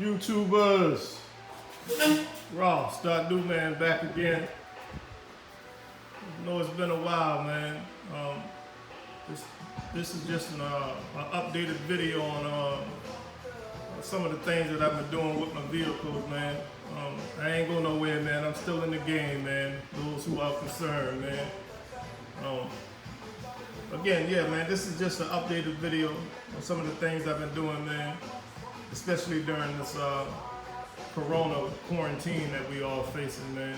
YouTubers. Raw, Start New Man back again. I know it's been a while, man. This is just an updated video on some of the things that I've been doing with my vehicles, man. I ain't going nowhere, man. I'm still in the game, man. Those who are concerned, man. Again, yeah, man, this is just an updated video on some of the things I've been doing, man. Especially during this corona quarantine that we all facing, man.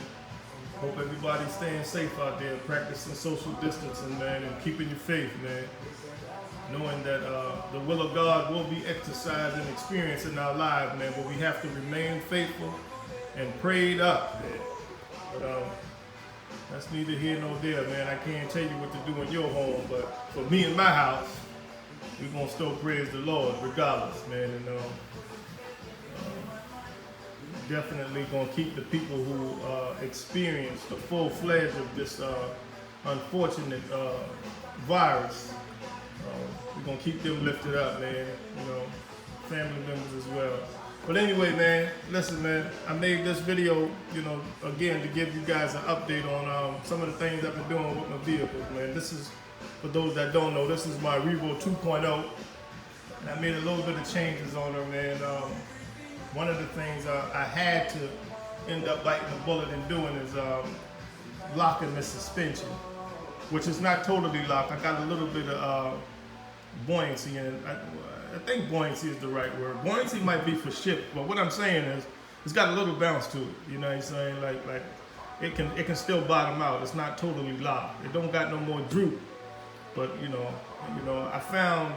Hope everybody's staying safe out there, practicing social distancing, man, and keeping your faith, man. Knowing that the will of God will be exercised and experienced in our lives, man, but we have to remain faithful and prayed up, man. But that's neither here nor there, man. I can't tell you what to do in your home, but for me in my house, we're going to still praise the Lord regardless, man. And definitely going to keep the people who experience the full fledged of this unfortunate virus. We're going to keep them lifted up, man. You know, family members as well. But anyway, man, listen, man, I made this video, you know, again, to give you guys an update on some of the things I've been doing with my vehicles, man. This is, for those that don't know, this is my Revo 2.0. And I made a little bit of changes on her, man. One of the things I had to end up biting the bullet and doing is locking the suspension, which is not totally locked. I got a little bit of buoyancy in it. I think buoyancy is the right word. Buoyancy might be for shift, but what I'm saying is it's got a little bounce to it. You know what I'm saying? Like it can still bottom out. It's not totally locked. It don't got no more droop. But you know, I found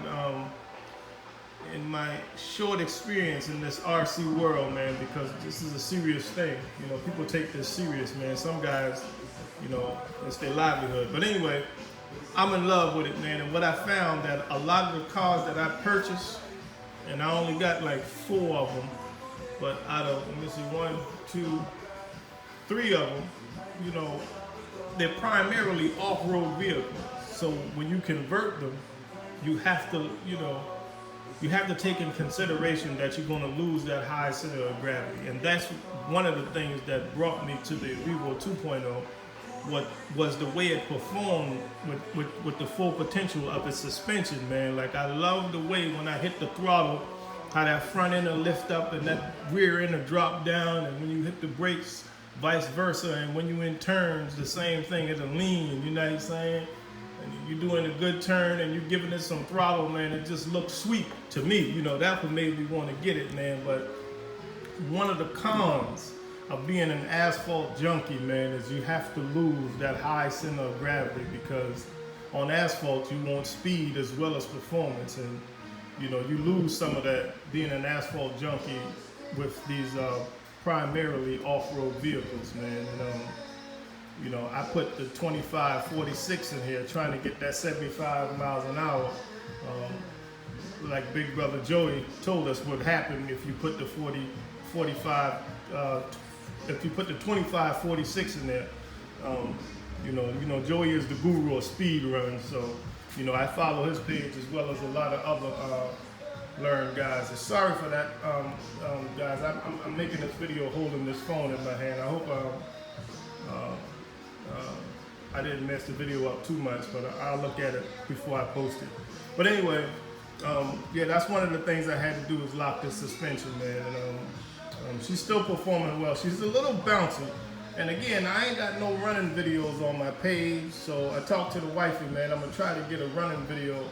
in my short experience in this RC world, man, because this is a serious thing. You know, people take this serious, man. Some guys, you know, it's their livelihood. But anyway, I'm in love with it, man. And what I found that a lot of the cars that I purchased, and I only got like 4 of them, but out of, let me see, 1, 2, 3 of them, you know, they're primarily off-road vehicles. So when you convert them, you have to, you know, you have to take in consideration that you're going to lose that high center of gravity. And that's one of the things that brought me to the Revo 2.0. What was the way it performed with the full potential of its suspension, man. Like, I love the way when I hit the throttle, how that front end will lift up and that rear end will drop down, and when you hit the brakes, vice versa, and when you in turns, the same thing, it'll lean, you know what I'm saying? And you're doing a good turn and you're giving it some throttle, man, it just looks sweet to me. You know, that's what made me want to get it, man. But one of the cons of being an asphalt junkie, man, is you have to lose that high center of gravity, because on asphalt you want speed as well as performance, and you know, you lose some of that being an asphalt junkie with these primarily off-road vehicles, man. And you know, I put the 25/46 in here trying to get that 75 miles an hour. Like Big Brother Joey told us would happen if you put the 45 if you put the 25/46 in there. You know, Joey is the guru of speed runs, so you know, I follow his page as well as a lot of other learned guys. And sorry for that, guys. I'm making this video holding this phone in my hand. I hope I didn't mess the video up too much, but I'll look at it before I post it. But anyway, yeah, that's one of the things I had to do, is lock this suspension, man. And she's still performing well. She's a little bouncy. And again, I ain't got no running videos on my page, so I talked to the wifey, man. I'm gonna try to get a running video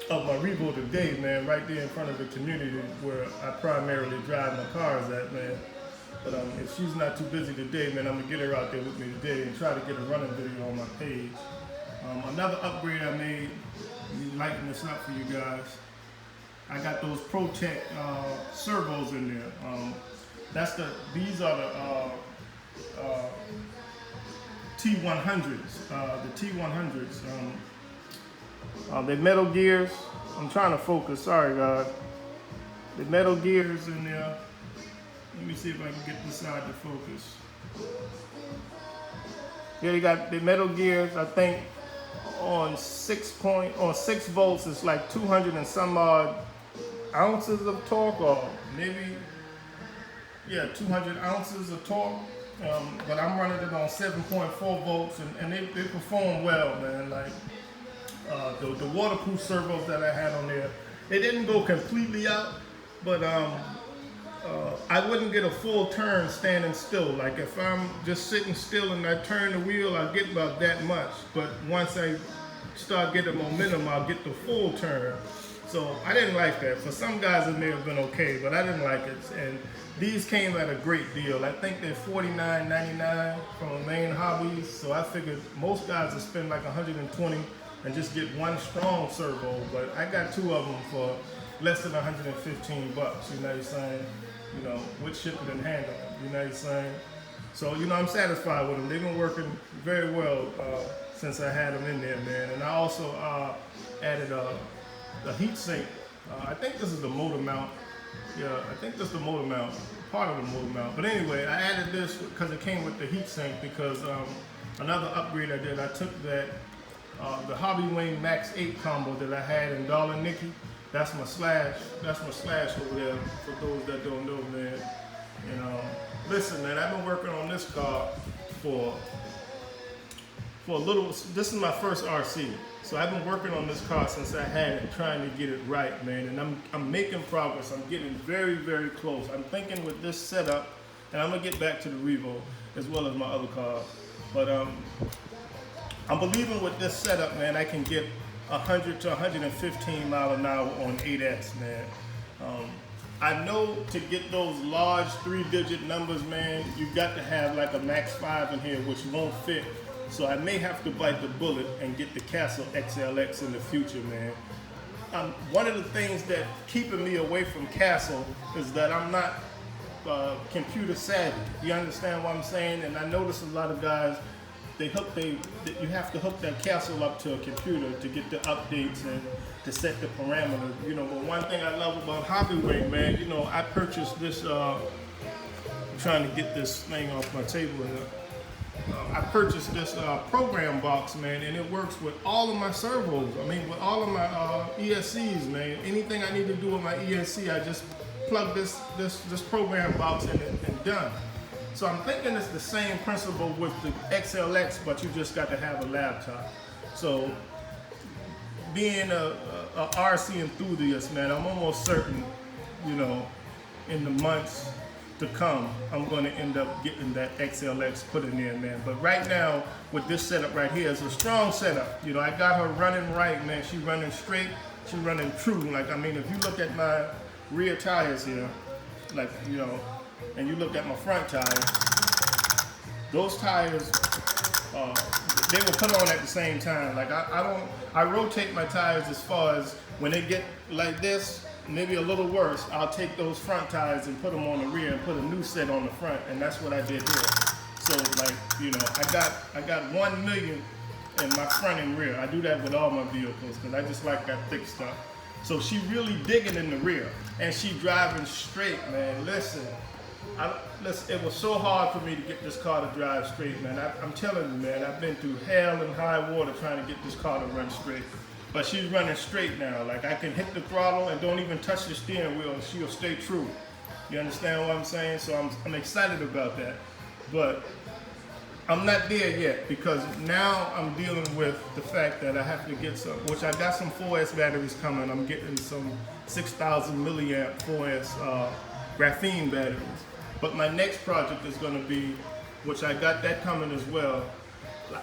of my Revo today, man, right there in front of the community where I primarily drive my cars at, man. But if she's not too busy today, man, I'm gonna get her out there with me today and try to get a running video on my page. Another upgrade I made, let me lighten this up for you guys. I got those ProTech servos in there. These are the T100s. The T100s. The metal gears. I'm trying to focus. Sorry, guys. The metal gears in there. Let me see if I can get this side to focus. Yeah, you got the metal gears. I think on 6 volts, it's like 200 and some odd ounces of torque, or maybe, yeah, 200 ounces of torque. But I'm running it on 7.4 volts, and they perform well, man. Like the waterproof servos that I had on there, they didn't go completely out, but I wouldn't get a full turn standing still. Like if I'm just sitting still and I turn the wheel, I get about that much. But once I start getting momentum, I'll get the full turn. So I didn't like that. For some guys it may have been okay, but I didn't like it. And these came at a great deal. I think they're $49.99 from Main Hobbies. So I figured most guys would spend like $120 and just get one strong servo. But I got two of them for less than $115. You know what I'm saying? You know, with shipping and handling. You know what I'm saying? So, you know, I'm satisfied with them. They've been working very well since I had them in there, man. And I also added the heat sink. I think this is the motor mount. Yeah, I think this is the motor mount, part of the motor mount. But anyway, I added this because it came with the heat sink, because another upgrade I did, I took that, the Hobby Wing Max 8 combo that I had in Dollar Nicky. That's my slash over there, for those that don't know, man. And listen, man, I've been working on this car for a little. This is my first RC, so I've been working on this car since I had it, trying to get it right, man. And I'm making progress. I'm getting very, very close. I'm thinking with this setup, and I'm gonna get back to the Revo as well as my other car, but I'm believing with this setup, man, I can get 100 to 115 mile an hour on 8S, man. I know to get those large 3-digit numbers, man, you've got to have like a Max 5 in here, which won't fit. So I may have to bite the bullet and get the Castle XLX in the future, man. One of the things that keeping me away from Castle is that I'm not computer savvy. You understand what I'm saying? And I notice a lot of guys, you have to hook that Castle up to a computer to get the updates and to set the parameters. You know, but one thing I love about Hobby Wing, man, you know, I purchased this, I'm trying to get this thing off my table here. I purchased this program box, man, and it works with all of my servos. I mean, with all of my ESCs, man. Anything I need to do with my ESC, I just plug this program box in and done. So I'm thinking it's the same principle with the XLX, but you just got to have a laptop. So being a RC enthusiast, man, I'm almost certain, you know, in the months to come, I'm going to end up getting that XLX put in there, man. But right now, with this setup right here, it's a strong setup. You know, I got her running right, man. She's running straight. She's running true. Like, I mean, if you look at my rear tires here, like, you know, and you look at my front tires, those tires, they were put on at the same time. Like, I rotate my tires as far as when they get like this, maybe a little worse, I'll take those front tires and put them on the rear and put a new set on the front, and that's what I did here. So, like, you know, I got 1 million in my front and rear. I do that with all my vehicles because I just like that thick stuff. So she really digging in the rear, and she driving straight, man. Listen, it was so hard for me to get this car to drive straight, man. I'm telling you, man, I've been through hell and high water trying to get this car to run straight. But she's running straight now. Like, I can hit the throttle and don't even touch the steering wheel and she'll stay true. You understand what I'm saying? So I'm excited about that. But I'm not there yet, because now I'm dealing with the fact that I have to get some, which I got some 4S batteries coming. I'm getting some 6,000 milliamp 4S graphene batteries. But my next project is going to be, which I got that coming as well.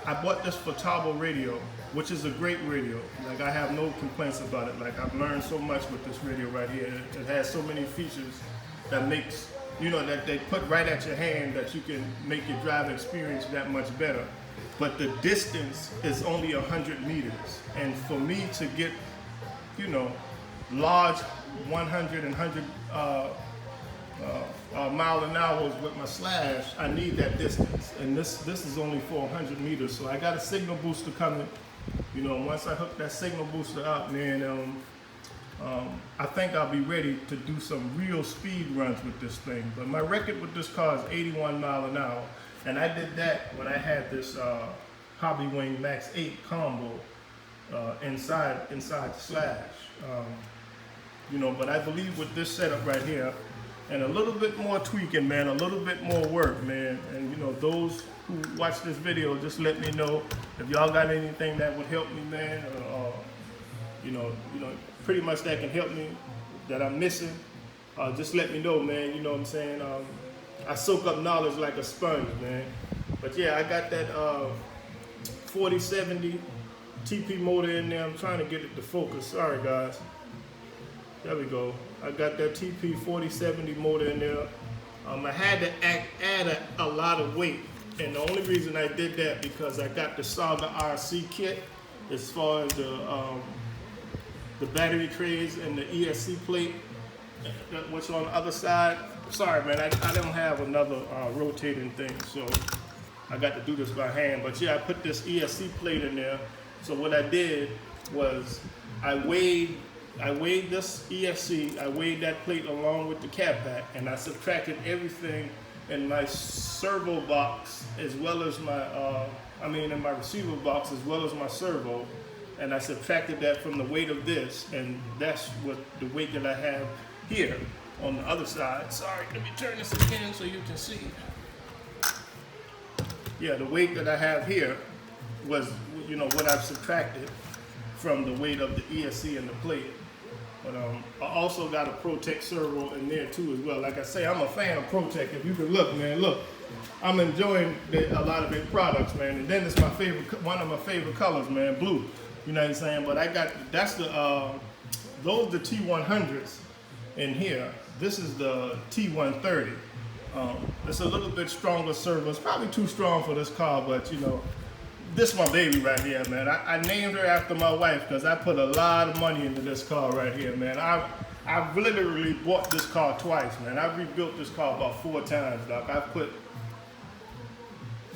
I bought this Futaba radio, which is a great radio. Like, I have no complaints about it. Like, I've learned so much with this radio right here. It has so many features that makes, you know, that they put right at your hand, that you can make your driving experience that much better. But the distance is only 100 meters. And for me to get, you know, large 100 and 100 mile an hour with my slash, I need that distance, and this is only for 100 meters. So I got a signal booster coming. You know, once I hook that signal booster up, man, I think I'll be ready to do some real speed runs with this thing. But my record with this car is 81 mile an hour, and I did that when I had this Hobby Wing Max 8 combo inside the slash. you know, but I believe with this setup right here, and a little bit more tweaking, man, a little bit more work, man, and you know, those who watch this video, just let me know if y'all got anything that would help me, man, or you know, pretty much that can help me, that I'm missing. Just let me know, man. You know what I'm saying? I soak up knowledge like a sponge, man. But yeah, I got that 4070 TP motor in there. I'm trying to get it to focus. Sorry, guys. There we go. I got that TP 4070 motor in there. I had to add a lot of weight. And the only reason I did that because I got the Saga RC kit as far as the battery trays and the ESC plate, what's on the other side. Sorry, man, I don't have another rotating thing, so I got to do this by hand. But yeah, I put this ESC plate in there. So what I did was I weighed this ESC, I weighed that plate along with the cab pack, and I subtracted everything in my servo box as well as my, in my receiver box as well as my servo, and I subtracted that from the weight of this, and that's what the weight that I have here on the other side. Sorry, let me turn this again so you can see. Yeah, the weight that I have here was, you know, what I've subtracted from the weight of the ESC and the plate. But I also got a ProTech servo in there too as well. Like I say, I'm a fan of ProTech. If you can look, man, look. I'm enjoying a lot of their products, man. And then it's my favorite, one of my favorite colors, man, blue. You know what I'm saying? But I got, that's the, those the T100s in here. This is the T130. It's a little bit stronger servo. It's probably too strong for this car, but you know, this is my baby right here, man. I named her after my wife because I put a lot of money into this car right here, man. I've literally bought this car twice, man. I've rebuilt this car about 4 times, doc.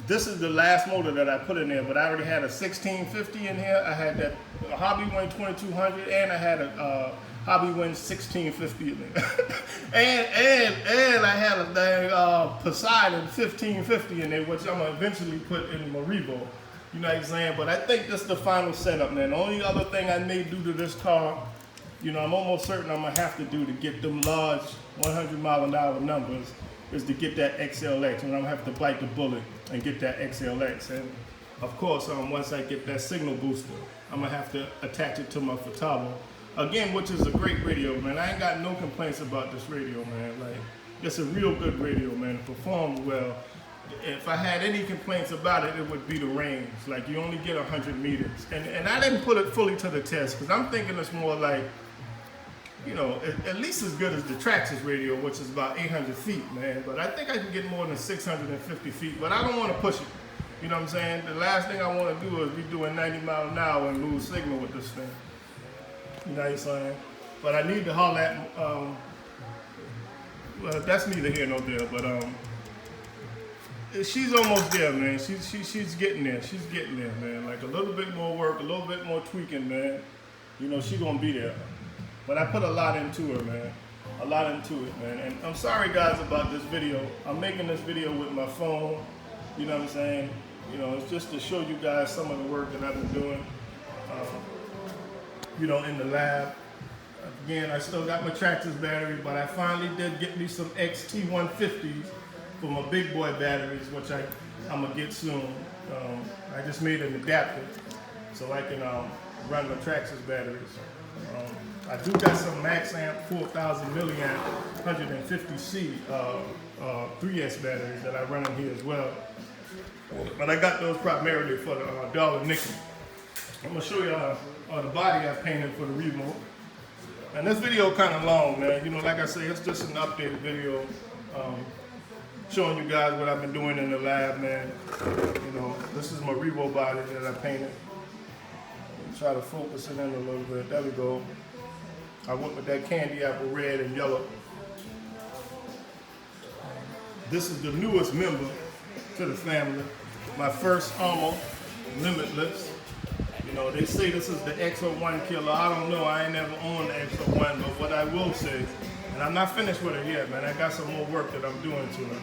This is the last motor that I put in there, but I already had a 1650 in here. I had that Hobbywind 2200, and I had a Hobbywind 1650 in there. and I had a dang Poseidon 1550 in there, which I'm gonna eventually put in my Revo. You know what I'm saying? But I think this is the final setup, man. The only other thing I may do to this car, you know, I'm almost certain I'm gonna have to do to get them large 100-mile-an-hour numbers is to get that XLX, and I'm gonna have to bite the bullet and get that XLX. And of course, once I get that signal booster, I'm gonna have to attach it to my Futaba. Again, which is a great radio, man. I ain't got no complaints about this radio, man. Like, it's a real good radio, man. It performs well. If I had any complaints about it, it would be the range. Like, you only get 100 meters. And I didn't put it fully to the test, because I'm thinking it's more like, you know, at least as good as the Traxxas radio, which is about 800 feet, man. But I think I can get more than 650 feet, but I don't want to push it. You know what I'm saying? The last thing I want to do is be doing 90 miles an hour and lose signal with this thing. You know what I'm saying? But I need to holler at, well, that's neither here nor there, but she's almost there, man. She's getting there. She's getting there, man. Like a little bit more work, a little bit more tweaking, man. You know, she's gonna be there. But I put a lot into her, man. A lot into it, man. And I'm sorry, guys, about this video. I'm making this video with my phone. You know what I'm saying? You know, it's just to show you guys some of the work that I've been doing, you know, in the lab. Again, I still got my Traxxas battery, but I finally did get me some XT150s for my big boy batteries, which I'm gonna get soon. I just made an adapter so I can run my Traxxas batteries. I do got some max amp 4000 milliamp 150C 3S batteries that I run in here as well. But I got those primarily for the dollar nickel. I'm gonna show you the body I painted for the Revo. And this video kind of long, man. You know, like I say, it's just an updated video showing you guys what I've been doing in the lab, man. You know, this is my Revo body that I painted. Try to focus it in a little bit. There we go. I went with that candy apple red and yellow. This is the newest member to the family. My first Armor Limitless. You know, they say this is the XO1 killer. I don't know. I ain't never owned the XO1, but what I will say, and I'm not finished with it yet, man. I got some more work that I'm doing to it.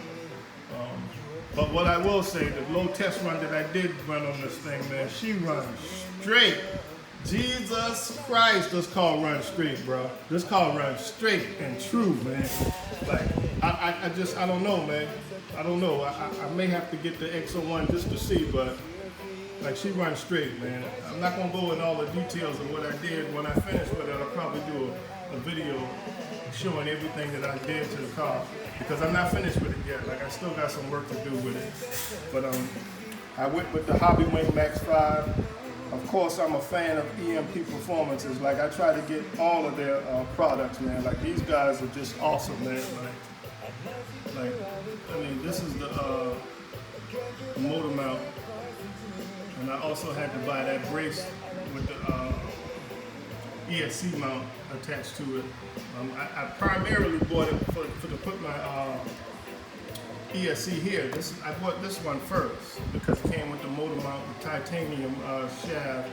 But what I will say, the low test run that I did run on this thing, man, she runs straight. Jesus Christ, this called Run Straight, bro. This called Run Straight and True, man. Like, I don't know, man. I don't know. I may have to get the XO1 just to see, but like, she runs straight, man. I'm not gonna go in all the details of what I did. When I finish with it, I'll probably do a video showing everything that I did to the car, because I'm not finished with it yet. Like, I still got some work to do with it. But I went with the Hobby Wing Max 5. Of course, I'm a fan of EMP Performances. Like, I try to get all of their products, man. Like, these guys are just awesome, man. Like, I mean, this is the motor mount. And I also had to buy that brace with the ESC mount attached to it. I primarily bought it to put my ESC here. I bought this one first because it came with the motor mount, the titanium shaft,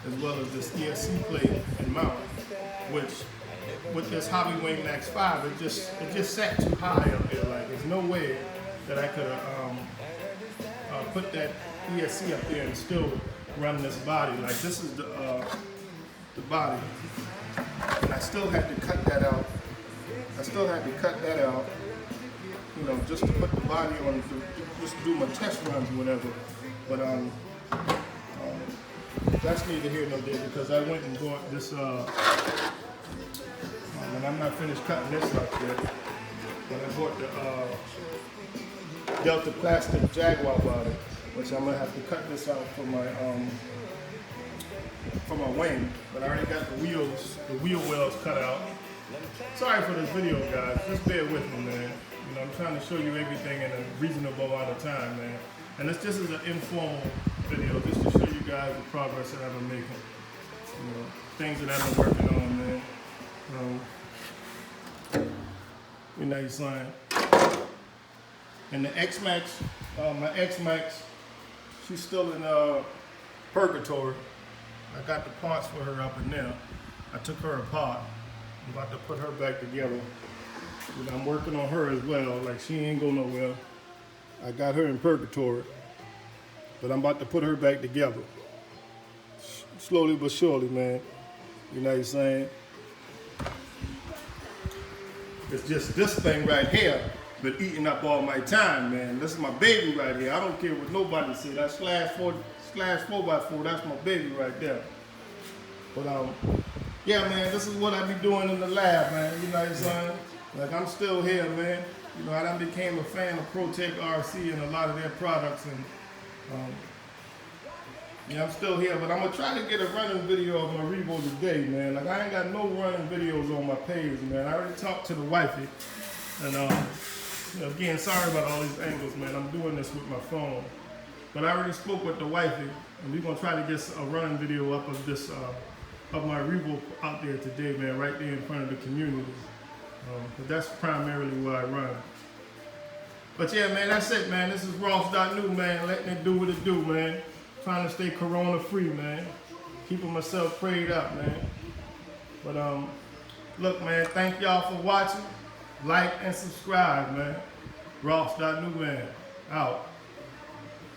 as well as this ESC plate and mount, which with this Hobby Wing Max 5, it just sat too high up there. Like, there's no way that I could put that ESC up there and still run this body. Like, this is the body, and I still had to cut that out. You know, just to put the body on, just do my test runs or whatever. But that's neither here nor there, because I went and bought this, and I'm not finished cutting this up yet, but I bought the Delta Plastic Jaguar body, which I'm gonna have to cut this out for my wing. But I already got the wheel wells cut out. Sorry for this video, guys. Just bear with me, man. You know, I'm trying to show you everything in a reasonable amount of time, man. And this just is an informal video, just to show you guys the progress that I've been making. You know, things that I've been working on, man. You know, son. And the X-Max, my X-Max, she's still in purgatory. I got the parts for her up in there. I took her apart. I'm about to put her back together. You know, I'm working on her as well. Like, she ain't go nowhere. I got her in purgatory, but I'm about to put her back together. Slowly but surely, man. You know what I'm saying? It's just this thing right here been eating up all my time, man. This is my baby right here. I don't care what nobody say. That slash 4x4, that's my baby right there. But yeah, man, this is what I be doing in the lab, man. You know what I'm saying? Like, I'm still here, man. You know, I done became a fan of ProTech RC and a lot of their products, and yeah, I'm still here. But I'm gonna try to get a running video of my Revo today, man. Like, I ain't got no running videos on my page, man. I already talked to the wifey, and you know, again, sorry about all these angles, man. I'm doing this with my phone, but I already spoke with the wifey, and we're gonna try to get a running video up of this of my Revo out there today, man, right there in front of the community. But that's primarily where I run. But yeah, man, that's it, man. This is Ross.New, man, letting it do what it do, man. Trying to stay corona free, man. Keeping myself prayed up, man. But look, man, thank y'all for watching. Like and subscribe, man. Ross.New, man. Out.